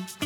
Good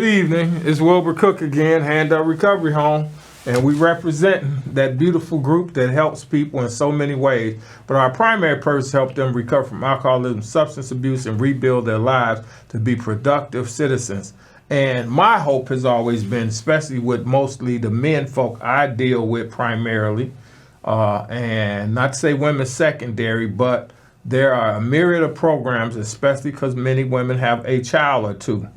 evening, it's Wilbert Cook again, Hand Up Recovery Home, and we represent that beautiful group that helps people in so many ways. But our primary purpose is to help them recover from alcoholism, substance abuse, and rebuild their lives to be productive citizens. And my hope has always been, especially with mostly the men folk I deal with primarily, and not to say women secondary, but there are a myriad of programs, especially because many women have a child or two,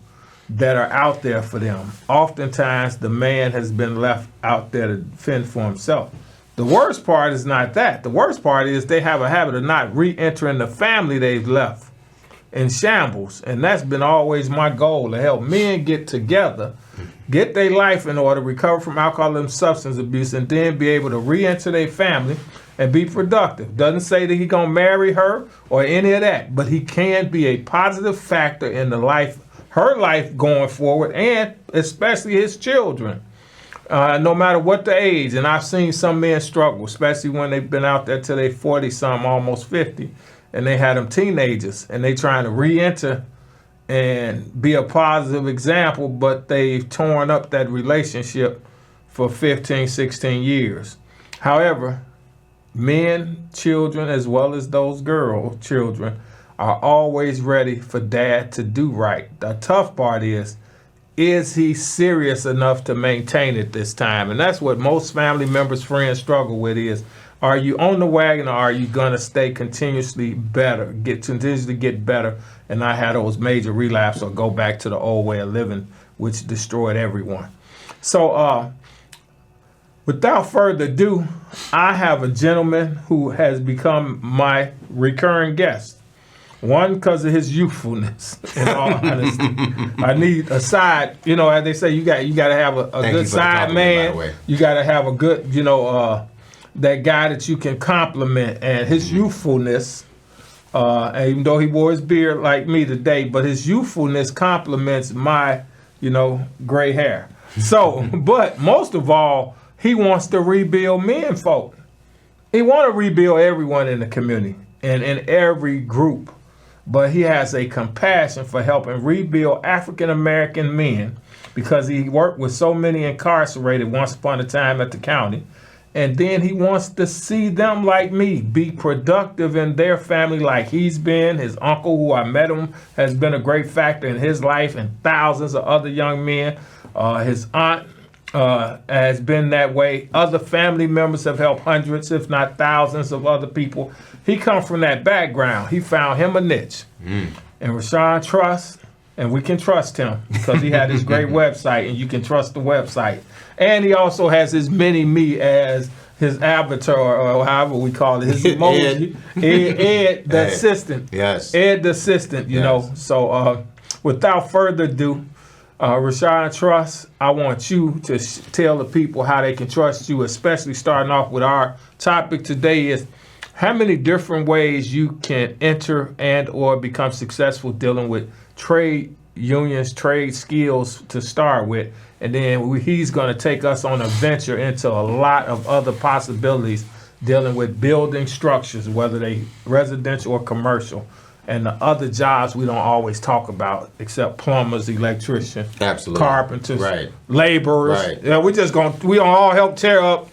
that are out there for them. Oftentimes, the man has been left out there to fend for himself. The worst part is not that. The worst part is they have a habit of not re-entering the family they've left in shambles. And that's been always my goal, to help men get together, get their life in order, recover from alcoholism, substance abuse, and then be able to re-enter their family and be productive. Doesn't say that he's gonna marry her or any of that, but he can be a positive factor in the life, her life going forward, and especially his children, no matter what the age. And I've seen some men struggle, especially when they've been out there till they 40-some, almost 50, and they had them teenagers, and they trying to re-enter and be a positive example, but they've torn up that relationship for 15, 16 years. However, men, children, as well as those children, are always ready for dad to do right. The tough part is he serious enough to maintain it this time? And that's what most family members, friends struggle with is, are you on the wagon, or are you gonna stay continuously better, continuously get better and not have those major relapse or go back to the old way of living, which destroyed everyone? So without further ado, I have a gentleman who has become my recurring guest. One, because of his youthfulness, in all honesty. I need a side, as they say, you got to have a good side man. You got to have a good, that guy that you can compliment. And his youthfulness, even though he wore his beard like me today, but his youthfulness complements my, gray hair. So, but most of all, he wants to rebuild men folk. He want to rebuild everyone in the community and in every group. But he has a compassion for helping rebuild African-American men because he worked with so many incarcerated once upon a time at the county. And then he wants to see them, like me, be productive in their family like he's been. His uncle, who I met him, has been a great factor in his life and thousands of other young men. His aunt has been that way. Other family members have helped hundreds, if not thousands of other people. He come from that background. He found him a niche. And Rason Truss, and we can trust him because he had his great website, and you can trust the website. And he also has his mini-me as his avatar, or however we call it, his emoji. Ed the assistant. Yes. Ed the assistant, you know. So without further ado, Rason Truss, I want you to tell the people how they can trust you, especially starting off with our topic today is how many different ways you can enter and or become successful dealing with trade unions, trade skills to start with. And then he's going to take us on a venture into a lot of other possibilities dealing with building structures, whether they residential or commercial, and the other jobs we don't always talk about, except plumbers, electricians, carpenters, laborers. Right. Yeah, we don't all help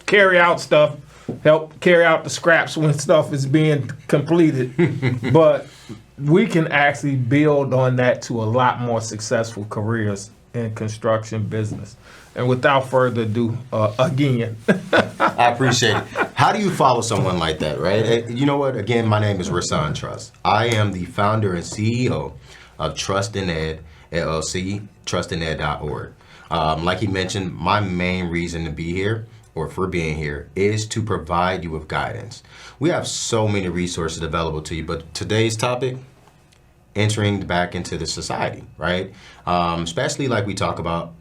carry out stuff, help carry out the scraps when stuff is being completed. But we can actually build on that to a lot more successful careers in construction business. And without further ado, again. I appreciate it. How do you follow someone like that, right? You know what? Again, my name is Rason Truss. I am the founder and CEO of Trust in Ed, LLC, trustined.org. Like he mentioned, my main reason to be here, or for being here, is to provide you with guidance. We have so many resources available to you, but today's topic, entering back into the society, right? Especially like we talk about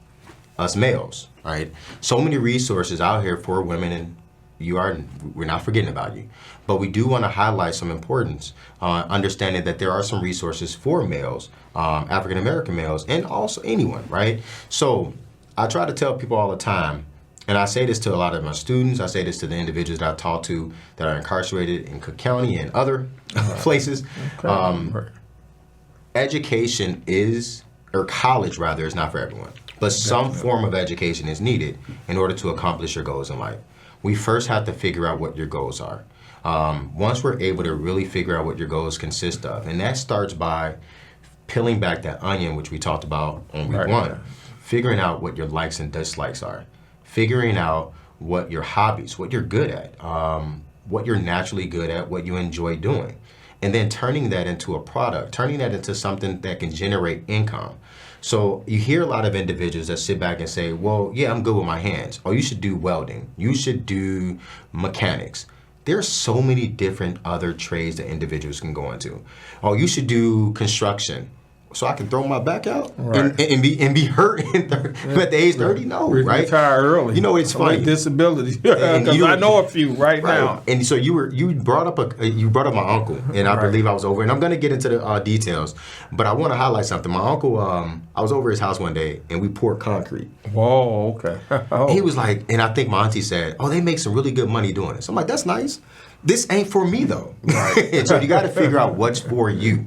us males, right? So many resources out here for women and we're not forgetting about you. But we do want to highlight some importance, understanding that there are some resources for males, African American males, and also anyone, right? So I try to tell people all the time, and I say this to a lot of my students, I say this to the individuals that I've talked to that are incarcerated in Cook County and other places. Okay. Education is, or college rather, is not for everyone. But some form of education is needed in order to accomplish your goals in life. We first have to figure out what your goals are. Once we're able to really figure out what your goals consist of, and that starts by peeling back that onion, which we talked about on week one, figuring out what your likes and dislikes are, figuring out what your hobbies, what you're good at, what you're naturally good at, what you enjoy doing, and then turning that into a product, turning that into something that can generate income. So you hear a lot of individuals that sit back and say, well, yeah, I'm good with my hands. Oh, you should do welding. You should do mechanics. There's so many different other trades that individuals can go into. Oh, you should do construction. So I can throw my back out and be hurt at the age 30? No, right? Retire early. You know, it's funny. Disabilities. Because I know a few right now. And so you brought up my uncle, and I believe I was over, and I'm going to get into the details, but I want to highlight something. My uncle, I was over his house one day, and we poured concrete. Whoa, okay. He was like, and I think my auntie said, oh, they make some really good money doing this. I'm like, that's nice. This ain't for me, though. Right. So you got to figure out what's for you.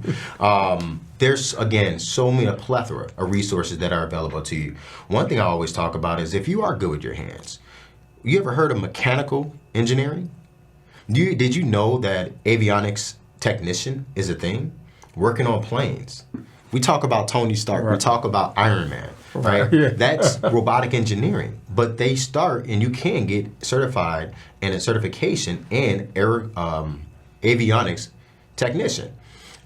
There's, again, a plethora of resources that are available to you. One thing I always talk about is if you are good with your hands, you ever heard of mechanical engineering? Did you know that avionics technician is a thing? Working on planes. We talk about Tony Stark. We talk about Iron Man. Right? Yeah. That's robotic engineering. But they start, and you can get certified and a certification in avionics technician.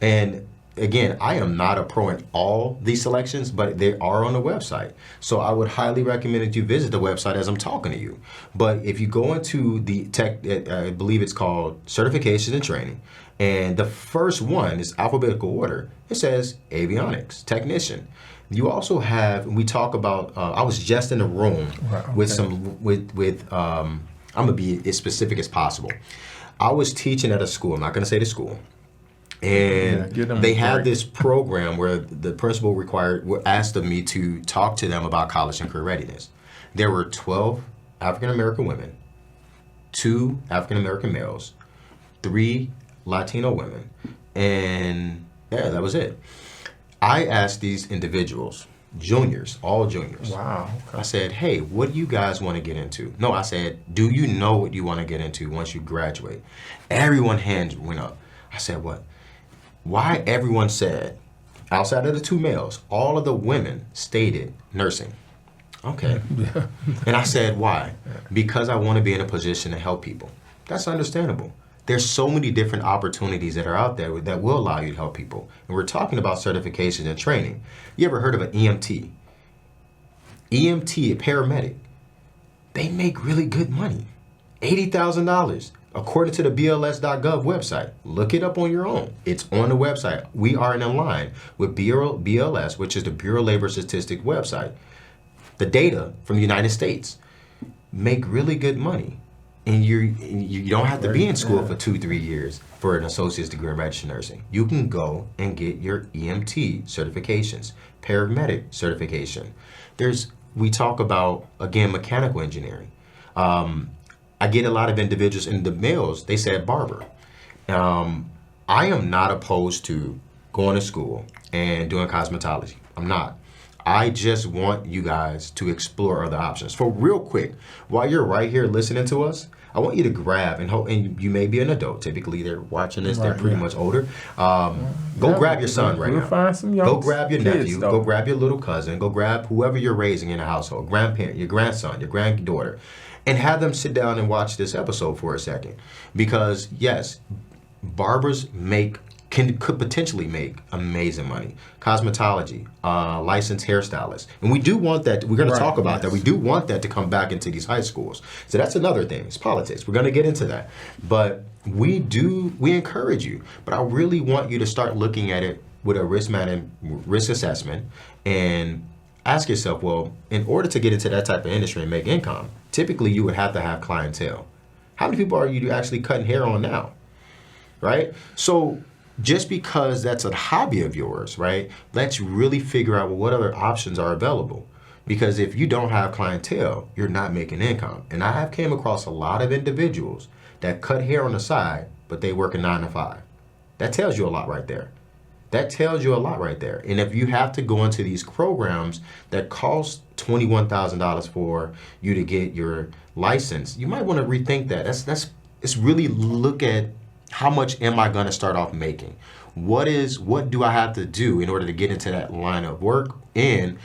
And again, I am not a pro in all these selections, but they are on the website. So I would highly recommend that you visit the website as I'm talking to you. But if you go into the tech, I believe it's called Certification and Training, and the first one is alphabetical order. It says avionics technician. You also have, we talk about, I was just in a room with I'm going to be as specific as possible. I was teaching at a school, I'm not going to say the school, and they had this program where the principal asked of me to talk to them about college and career readiness. There were 12 African American women, 2 African American males, 3 Latino women, and yeah, that was it. I asked these individuals, juniors, all juniors. Wow. Okay. I said, hey, what do you guys want to get into? No, I said, do you know what you want to get into once you graduate? Everyone's hands went up. I said, what? Why everyone said, outside of the 2 males, all of the women stated nursing. Okay. And I said, why? Because I want to be in a position to help people. That's understandable. There's so many different opportunities that are out there that will allow you to help people. And we're talking about certification and training. You ever heard of an EMT? EMT, a paramedic, they make really good money. $80,000, according to the BLS.gov website. Look it up on your own. It's on the website. We are in a line with BLS, which is the Bureau of Labor Statistics website. The data from the United States make really good money. And you don't have to be in school for 2-3 years for an associate's degree in registered nursing. You can go and get your EMT certifications, paramedic certification. We talk about, again, mechanical engineering. I get a lot of individuals, and the males, they said barber. I am not opposed to going to school and doing cosmetology. I'm not. I just want you guys to explore other options. For real quick, while you're right here listening to us, I want you to grab, and you may be an adult. Typically, they're watching this. They're pretty much older. Go grab your son right now. Find some young go grab your kids, nephew. though. Go grab your little cousin. Go grab whoever you're raising in the household, grandparent, your grandson, your granddaughter, and have them sit down and watch this episode for a second. Because, yes, barbers could potentially make amazing money. Cosmetology, licensed hairstylists. And we do want that, we're going to talk about that. We do want that to come back into these high schools. So that's another thing, it's politics. We're going to get into that. But we encourage you. But I really want you to start looking at it with a risk assessment and ask yourself, well, in order to get into that type of industry and make income, typically you would have to have clientele. How many people are you actually cutting hair on now? Right? So just because that's a hobby of yours, right? Let's really figure out what other options are available. Because if you don't have clientele, you're not making income. And I have came across a lot of individuals that cut hair on the side, but they work a 9 to 5. That tells you a lot right there. That tells you a lot right there. And if you have to go into these programs that cost $21,000 for you to get your license, you might want to rethink that. It's really look at how much am I going to start off making? What do I have to do in order to get into that line of work? And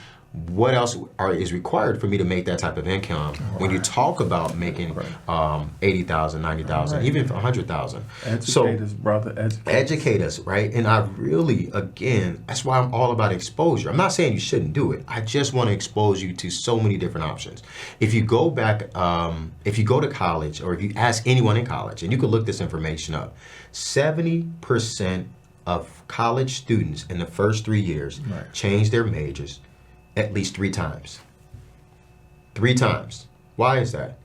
what else is required for me to make that type of income? When you talk about making $80,000, $90,000, even $100,000. Educate us, brother. Educate us, right? And I really, again, that's why I'm all about exposure. I'm not saying you shouldn't do it. I just want to expose you to so many different options. If you go back, if you go to college, or if you ask anyone in college, and you can look this information up, 70% of college students in the first 3 years change their majors at least 3 times. 3 times. Why is that?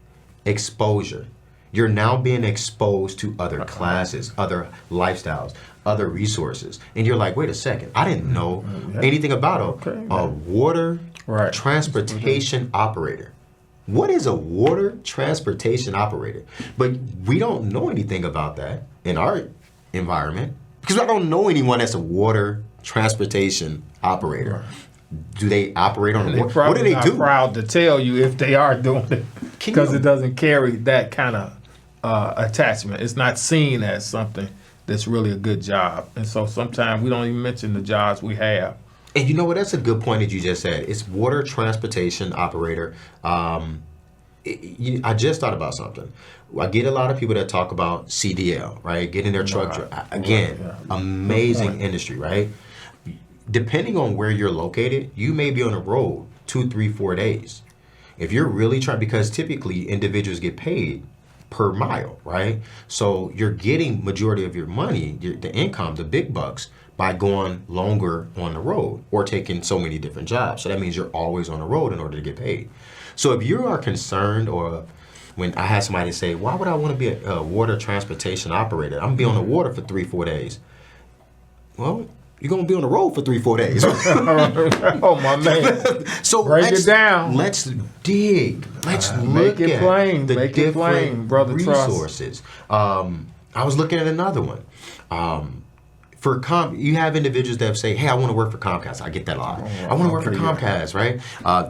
Exposure. You're now being exposed to other classes, other lifestyles, other resources. And you're like, wait a second, I didn't know anything about a water transportation operator. What is a water transportation operator? But we don't know anything about that in our environment because I don't know anyone that's a water transportation operator. Do they operate on the water? What do they do? I'm proud to tell you if they are doing it because it doesn't carry that kind of attachment. It's not seen as something that's really a good job. And so sometimes we don't even mention the jobs we have. And you know what? That's a good point that you just said. It's water transportation operator. I just thought about something. I get a lot of people that talk about CDL, right? Getting their truck. Again, amazing industry, right? Depending on where you're located, you may be on the road 2, 3, 4 days. If you're really trying, because typically individuals get paid per mile, right? So you're getting majority of your money, the income, the big bucks, by going longer on the road or taking so many different jobs. So that means you're always on the road in order to get paid. So if you are concerned, or when I had somebody say, why would I want to be a water transportation operator? I'm going to be on the water for 3, 4 days. Well, you're going to be on the road for 3, 4 days. Oh, my man. So break it down. Let's dig. Let's look at plain. the Make it plain, different brother resources. I was looking at another one. You have individuals that say, hey, I want to work for Comcast. I get that a lot. I want to work for Comcast, right?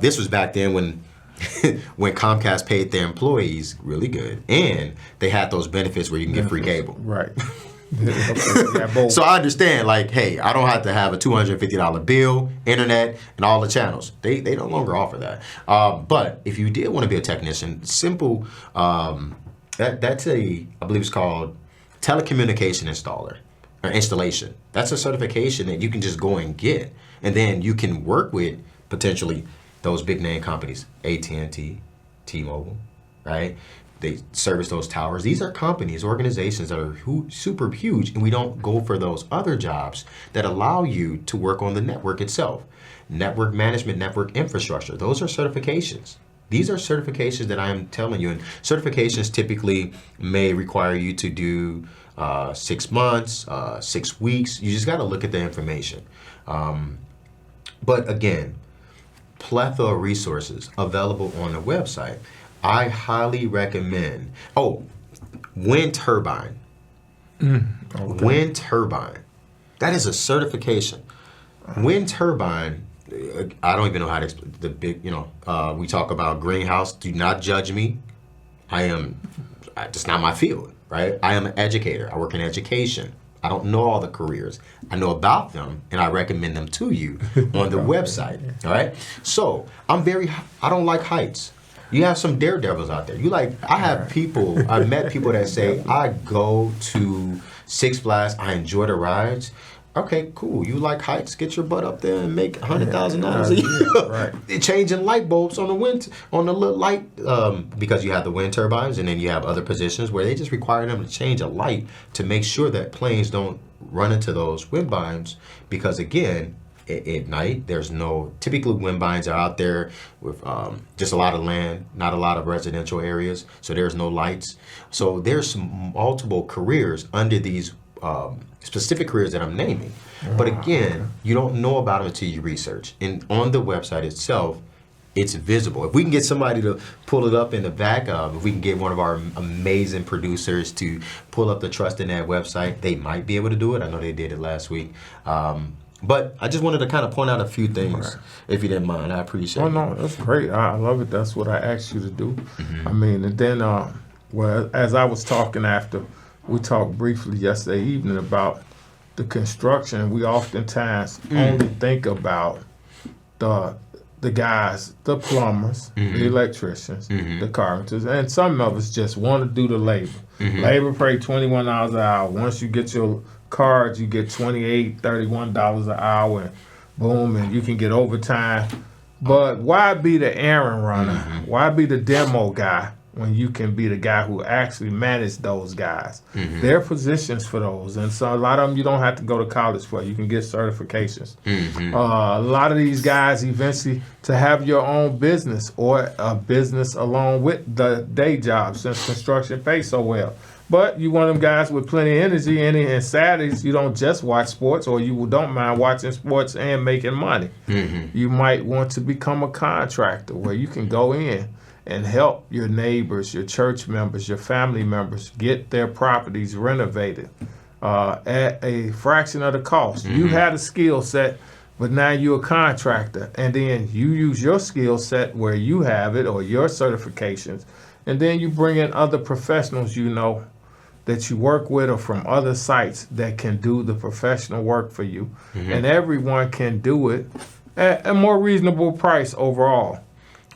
This was back then when Comcast paid their employees really good, and they had those benefits where you can get free cable. Right. So I understand, like, hey, I don't have to have a $250 bill, internet, and all the channels. They no longer offer that. But if you did want to be a technician, simple, that's I believe it's called telecommunication installer or installation. That's a certification that you can just go and get, and then you can work with potentially those big name companies, AT&T, T-Mobile, right? They service those towers. These are companies, organizations that are super huge, and we don't go for those other jobs that allow you to work on the network itself. Network management, network infrastructure, those are certifications. These are certifications that I am telling you, and certifications typically may require you to do 6 months, 6 weeks. You just got to look at the information. But again, plethora of resources available on the website. I highly recommend. Wind turbine. Wind turbine. That is a certification. Wind turbine. I don't even know how to explain the big. We talk about greenhouse. Do not judge me. It's not my field, right? I am an educator. I work in education. I don't know all the careers. I know about them, and I recommend them to you on the website. All right. So I don't like heights. You have some daredevils out there. I've met people that say, I go to Six Flags, I enjoy the rides. Okay, cool. You like heights, get your butt up there and make $100,000 a year. Right. Changing light bulbs on the little light, because you have the wind turbines, and then you have other positions where they just require them to change a light to make sure that planes don't run into those wind beams, because again, at night. There's no, typically wind vines are out there with just a lot of land, not a lot of residential areas, so there's no lights. So there's multiple careers under these specific careers that I'm naming. But again, you don't know about them until you research. And on the website itself, it's visible. If we can get somebody to pull it up in the back, if we can get one of our amazing producers to pull up the Trust in Ed website, they might be able to do it. I know they did it last week. But I just wanted to kind of point out a few things, if you didn't mind. I appreciate it. Oh, no, that's great. I love it. That's what I asked you to do. I mean, and then, well, as I was talking after, we talked briefly yesterday evening about the construction. We oftentimes only think about the guys, the plumbers, the electricians, the carpenters, and some of us just want to do the labor. Labor pay $21 an hour. Once you get your cards, you get $28, $31 an hour, and boom, and you can get overtime. But why be the errand runner? Why be the demo guy when you can be the guy who actually manage those guys? There are positions for those, and so a lot of them you don't have to go to college for. You can get certifications. A lot of these guys eventually to have your own business or a business along with the day job, since construction pays so well. But you want them guys with plenty of energy, and Saturdays you don't just watch sports, or you don't mind watching sports and making money. You might want to become a contractor where you can go in and help your neighbors, your church members, your family members get their properties renovated at a fraction of the cost. You had a skill set, but now you're a contractor, and then you use your skill set where you have it or your certifications, and then you bring in other professionals you know that you work with or from other sites that can do the professional work for you, and everyone can do it at a more reasonable price overall.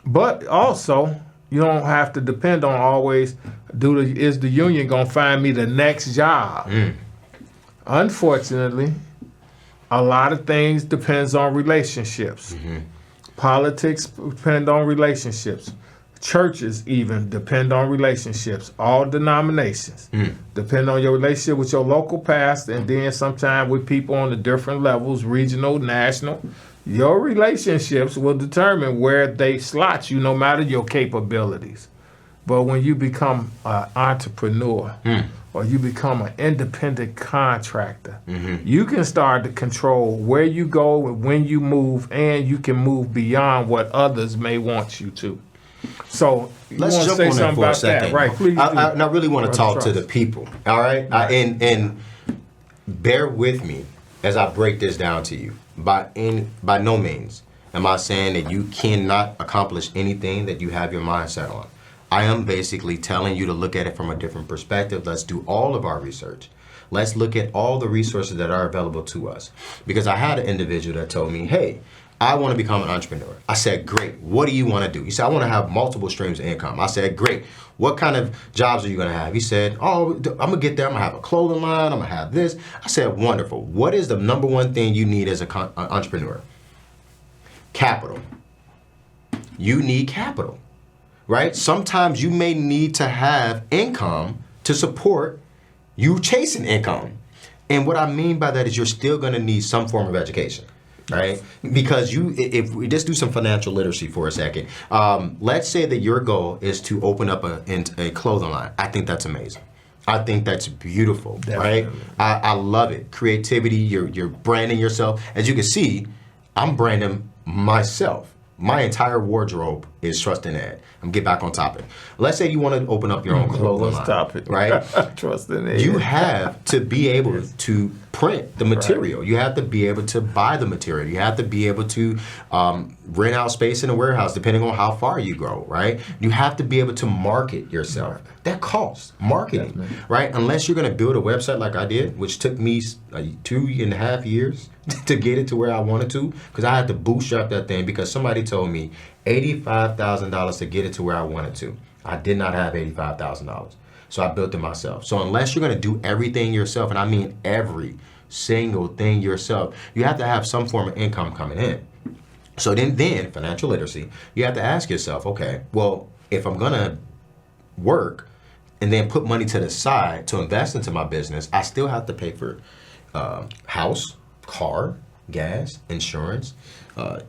But also, you don't have to depend on always, is the union going to find me the next job? Unfortunately, a lot of things depends on relationships. Politics depend on relationships. Churches even depend on relationships. All denominations depend on your relationship with your local pastor, and then sometimes with people on the different levels, regional, national. Your relationships will determine where they slot you, no matter your capabilities. But when you become an entrepreneur or you become an independent contractor, you can start to control where you go and when you move, and you can move beyond what others may want you to. So let's jump on that for a second. Right, please. I really want to talk to the people. All right, and bear with me as I break this down to you. By no means am I saying that you cannot accomplish anything that you have your mindset on. I am basically telling you to look at it from a different perspective. Let's do all of our research. Let's look at all the resources that are available to us. Because I had an individual that told me, hey, I want to become an entrepreneur. I said, great. What do you want to do? He said, I want to have multiple streams of income. I said, great. What kind of jobs are you going to have? He said, oh, I'm going to get there. I'm going to have a clothing line. I'm going to have this. I said, wonderful. What is the number one thing you need as an entrepreneur? Capital. You need capital, right? Sometimes you may need to have income to support you chasing income. And what I mean by that is you're still going to need some form of education. Right? Because if we just do some financial literacy for a second, let's say that your goal is to open up a clothing line. I think that's amazing. I think that's beautiful, right? I love it. Creativity, you're branding yourself. As you can see, I'm branding myself. My entire wardrobe is Trust in Ed. I'm get back on topic. Let's say you want to open up your own clothing line. Topic, right? Trust in Ed. You have to be able to print the material. You have to be able to buy the material. You have to be able to rent out space in a warehouse, depending on how far you grow, right? You have to be able to market yourself. That costs marketing, right? Unless you're going to build a website like I did, which took me 2.5 years to get it to where I wanted to, because I had to bootstrap that thing because somebody told me $85,000 to get it to where I wanted to. I did not have $85,000. So I built it myself. So unless you're going to do everything yourself, and I mean every single thing yourself, you have to have some form of income coming in. So then financial literacy, you have to ask yourself, okay, well, if I'm going to work and then put money to the side to invest into my business, I still have to pay for house, car, gas, insurance,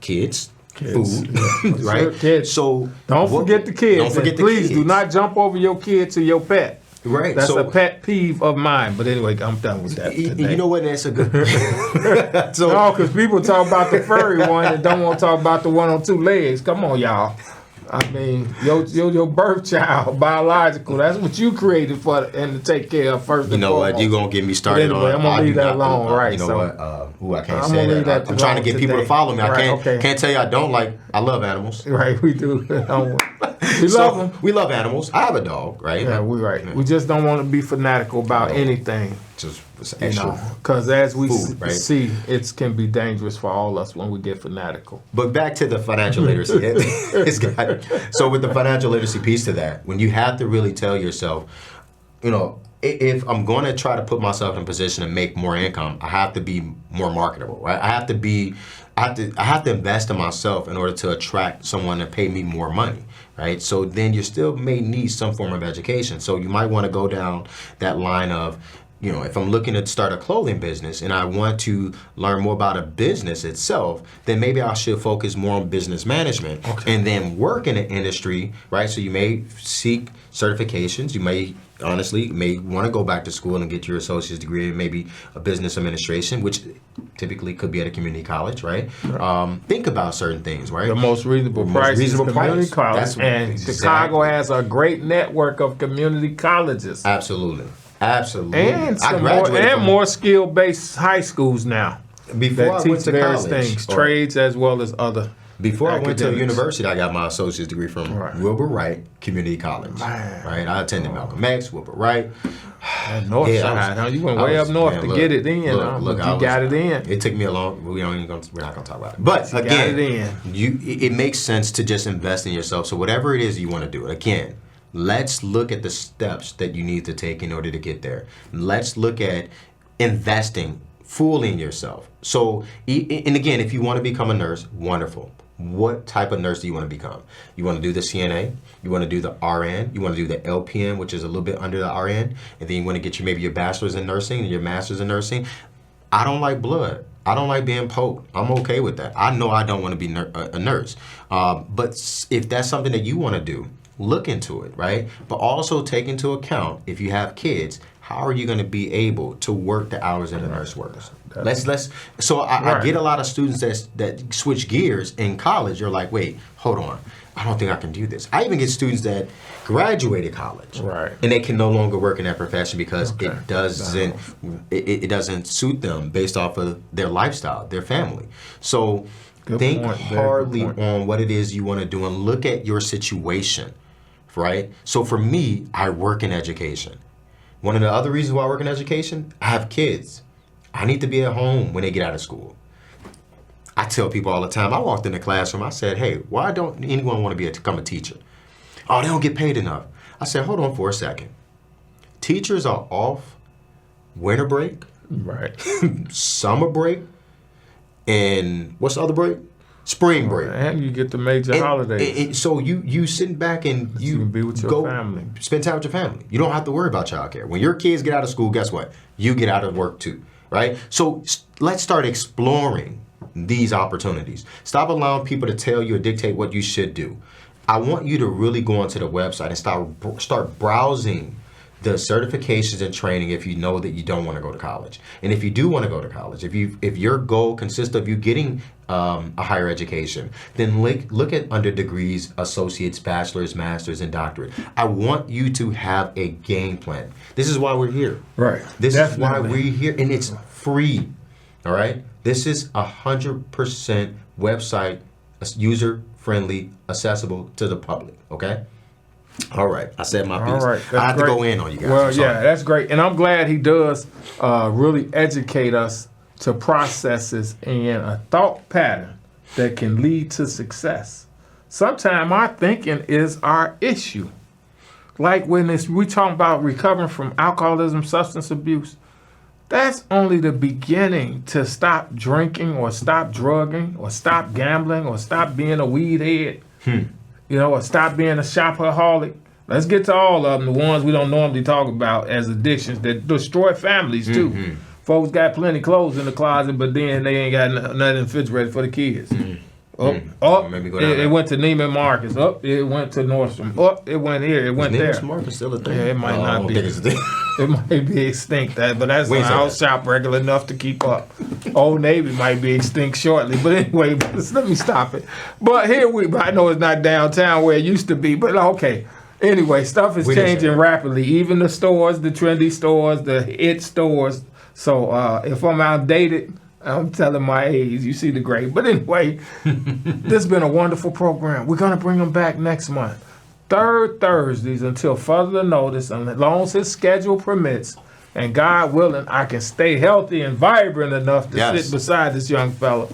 kids. Kids. Food, right? Kids. So Don't forget the kids. Don't forget and the please kids. do not jump over your kid to your pet. Right. That's so, a pet peeve of mine. But anyway, I'm done with that today. You know what? That's a good. So, No, because people talk about the furry one and don't want to talk about the one on two legs. Come on, y'all. I mean, your birth child, biological, that's what you created for and to take care of first. you know what? You're going to get me started anyway, on. I'm gonna leave that alone, right? You know so, what? I can't I'm say gonna leave that. that I'm trying to get alone people to today. follow me. I Right, can't tell you I don't like. I love animals. Right, we do. We So, love them. We love animals. I have a dog, right? Yeah, we're right. We just don't want to be fanatical about anything. Just it's You extra. know, because as we food, right? see, it can be dangerous for all us when we get fanatical. But back to the financial literacy. So with the financial literacy piece to that, when you have to really tell yourself, you know, if I'm going to try to put myself in a position to make more income, I have to be more marketable, right? I have to invest in myself in order to attract someone to pay me more money, right? So then you still may need some form of education. So you might want to go down that line of, you know, if I'm looking to start a clothing business and I want to learn more about a business itself, then maybe I should focus more on business management and then work in the industry, right? So you may seek certifications. You may honestly want to go back to school and get your associate's degree in maybe a business administration, which typically could be at a community college, right? Think about certain things, right? The most reasonable price is community college. That's And exactly. Chicago has a great network of community colleges. Absolutely. And I some graduated from- more skill-based high schools now before that I teach went to various college, things, or- trades as well as other. Before I went to academics. university, I got my associate's degree from Wilbert Wright Community College. Man. Right, I attended Malcolm X, Wilbert Wright. That north Yeah, side, huh? You went way up north to get it in, huh? But I you got it in. It took me a long. We're not going to talk about it. But You got again, it in. it makes sense to just invest in yourself. So whatever it is you want to do, again, let's look at the steps that you need to take in order to get there. Let's look at investing fully in yourself. So, and again, if you want to become a nurse, wonderful. What type of nurse do you want to become? You want to do the CNA, you want to do the RN, you want to do the LPN, which is a little bit under the RN, and then you want to get maybe your bachelor's in nursing and your master's in nursing. I don't like blood. I don't like being poked. I'm okay with that. I know I don't want to be a nurse. But if that's something that you want to do, look into it, right? But also take into account, if you have kids, how are you going to be able to work the hours that a nurse works? So I get a lot of students that switch gears in college. You're like, wait, hold on. I don't think I can do this. I even get students that graduated college, Right. and they can no longer work in that profession because it doesn't suit them based off of their lifestyle, their family. So think hardly on what it is you want to do and look at your situation, right? So for me, I work in education. One of the other reasons why I work in education, I have kids. I need to be at home when they get out of school. I tell people all the time, I walked in the classroom, I said, hey, why don't anyone want to become a teacher? Oh, they don't get paid enough. I said, hold on for a second. Teachers are off winter break, Right. summer break, and what's the other break? Spring break. And you get the major holidays. And so you sitting back and you can be with your family. Spend time with your family. You don't have to worry about childcare. When your kids get out of school, guess what? You get out of work too, right? So let's start exploring these opportunities. Stop allowing people to tell you or dictate what you should do. I want you to really go onto the website and start browsing the certifications and training if you know that you don't want to go to college. And if you do want to go to college, if your goal consists of you getting a higher education, then look at under degrees, associates, bachelor's, master's, and doctorate. I want you to have a game plan. This is why we're here. Right. This Definitely. is why we're here, and it's free. All right. This is 100% website, user-friendly, accessible to the public. Okay. All right, I said my piece. All right, I have to go in on you guys. Well, yeah, that's great, and I'm glad he does really educate us to processes and a thought pattern that can lead to success. Sometimes our thinking is our issue. Like when we talk about recovering from alcoholism, substance abuse, that's only the beginning to stop drinking or stop drugging or stop gambling or stop being a weed head. You know, or stop being a shopaholic. Let's get to all of them, the ones we don't normally talk about as addictions that destroy families too. Folks got plenty clothes in the closet, but then they ain't got nothing in the refrigerator for the kids. Maybe go down It there. went to Neiman Marcus. It went to Nordstrom. It went here. It went there. Neiman's Market still a thing? Yeah, it might I not don't be. think it's a thing. It might be extinct, but that's We ain't said I'll that. shop regular enough to keep up. Old Navy might be extinct shortly, but anyway, let me stop it. But I know it's not downtown where it used to be, but okay. Anyway, stuff is We didn't say changing that. rapidly. Even the stores, the trendy stores, the it stores. So if I'm outdated, I'm telling my age. You see the gray. But anyway, this has been a wonderful program. We're going to bring them back next month. Third Thursdays until further notice, and as long as his schedule permits, and God willing, I can stay healthy and vibrant enough to Yes. sit beside this young fella.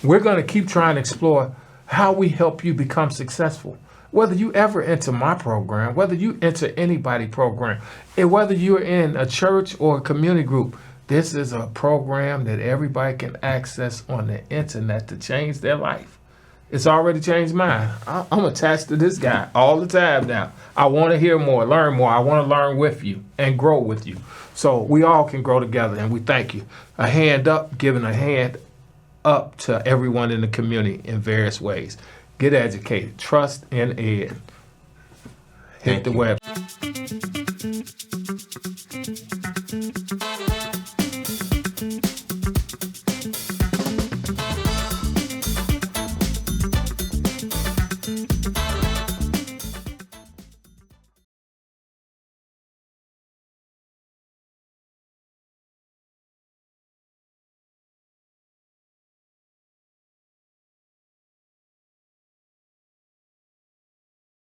We're going to keep trying to explore how we help you become successful. Whether you ever enter my program, whether you enter anybody's program, and whether you're in a church or a community group, this is a program that everybody can access on the internet to change their life. It's already changed mine. I'm attached to this guy all the time now. I want to hear more, learn more. I want to learn with you and grow with you. So we all can grow together, and we thank you. A hand up, giving a hand up to everyone in the community in various ways. Get educated. Trust in Ed. Hit Thank the you. web.